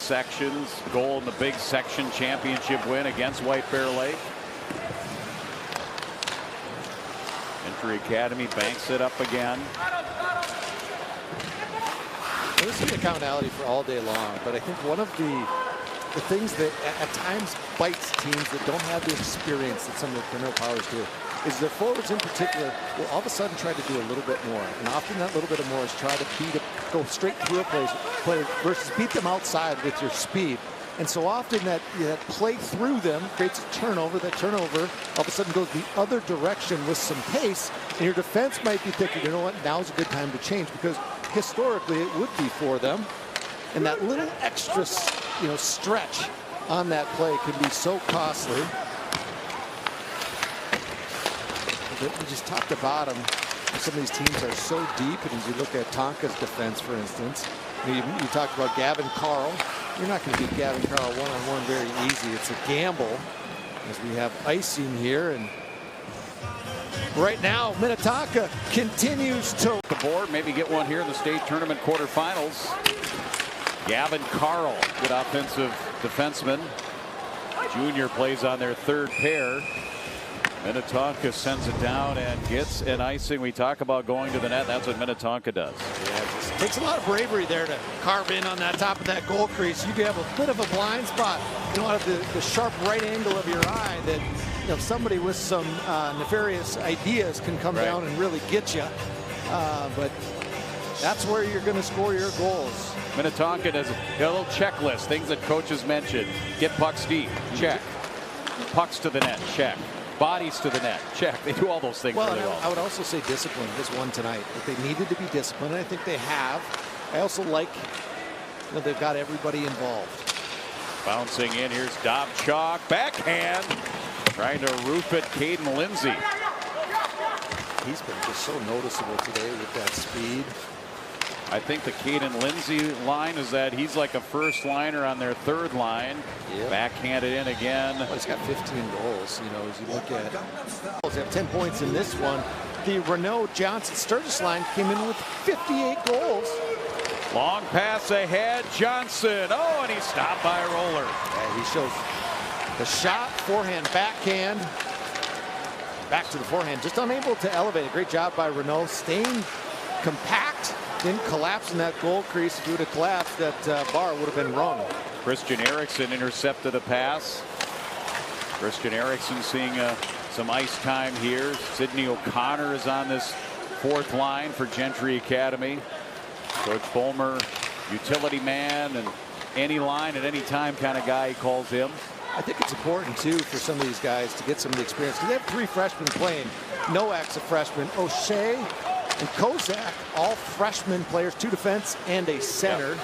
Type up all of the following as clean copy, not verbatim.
sections. Goal in the big section championship win against White Bear Lake. Gentry Academy banks it up again. This is the commonality for all day long, but I think one of the things that at times bites teams that don't have the experience that some of the Grinnell Powers do is their forwards in particular will all of a sudden try to do a little bit more. And often that little bit of more is try to go straight through a player versus beat them outside with your speed. And so often that play through them creates a turnover. That turnover all of a sudden goes the other direction with some pace. And your defense might be thinking, you know what, now's a good time to change, because historically it would be for them. And that little extra, stretch on that play can be so costly. Just top to bottom, some of these teams are so deep. And as you look at Tonka's defense, for instance, you talked about Gavin Carl. You're not going to beat Gavin Carl one-on-one very easy. It's a gamble, as we have icing here. And right now, Minnetonka continues to the board, maybe get one here in the state tournament quarterfinals. Gavin Carl, good offensive defenseman. Junior plays on their third pair. Minnetonka sends it down and gets an icing. We talk about going to the net. That's what Minnetonka does. Yeah, it takes a lot of bravery there to carve in on that top of that goal crease. You can have a bit of a blind spot. You don't have the sharp right angle of your eye that somebody with some nefarious ideas can come down and really get you. But that's where you're going to score your goals. Minnetonka does a little checklist, things that coaches mentioned. Get pucks deep, check. Pucks to the net, check. Bodies to the net, check. They do all those things really well. I would also say discipline was one tonight. That they needed to be disciplined, and I think they have. I also like they've got everybody involved. Bouncing in, here's Dobchuk, backhand, trying to roof it, Caden Lindsay. He's been just so noticeable today with that speed. I think the Caden Lindsay line is that he's like a first liner on their third line. Yep. Backhanded in again. Well, he's got 15 goals. As you look at, they have 10 points in this one. The Renault Johnson Sturgis line came in with 58 goals. Long pass ahead, Johnson. Oh, and he's stopped by a roller. Yeah, he shows the shot, forehand, backhand. Back to the forehand, just unable to elevate. A great job by Renault, staying compact. Didn't collapse in that goal crease. If he would have collapsed, that bar would have been wrong. Christian Erickson intercepted a pass. Christian Erickson seeing some ice time here. Sidney O'Connor is on this fourth line for Gentry Academy. Coach Fulmer, utility man, and any line at any time kind of guy, he calls him. I think it's important, too, for some of these guys to get some of the experience. Because they have 3 freshmen playing. Nowak's a freshman. O'Shea and Kozak, all freshman players, 2 defense and a center.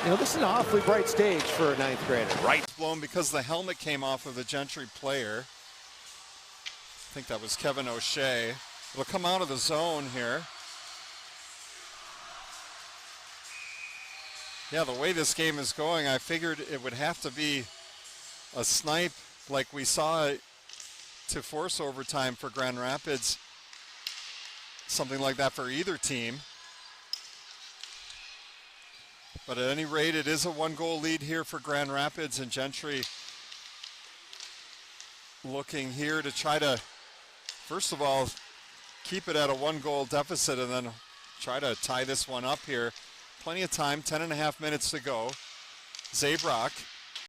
Yep. This is an awfully bright stage for a 9th grader. Right. Blown because the helmet came off of the Gentry player. I think that was Kevin O'Shea. It'll come out of the zone here. Yeah, the way this game is going, I figured it would have to be a snipe like we saw to force overtime for Grand Rapids. Something like that for either team. But at any rate, it is a 1-goal lead here for Grand Rapids, and Gentry looking here to try to, first of all, keep it at a 1-goal deficit and then try to tie this one up here. Plenty of time, 10.5 minutes to go. Zabrock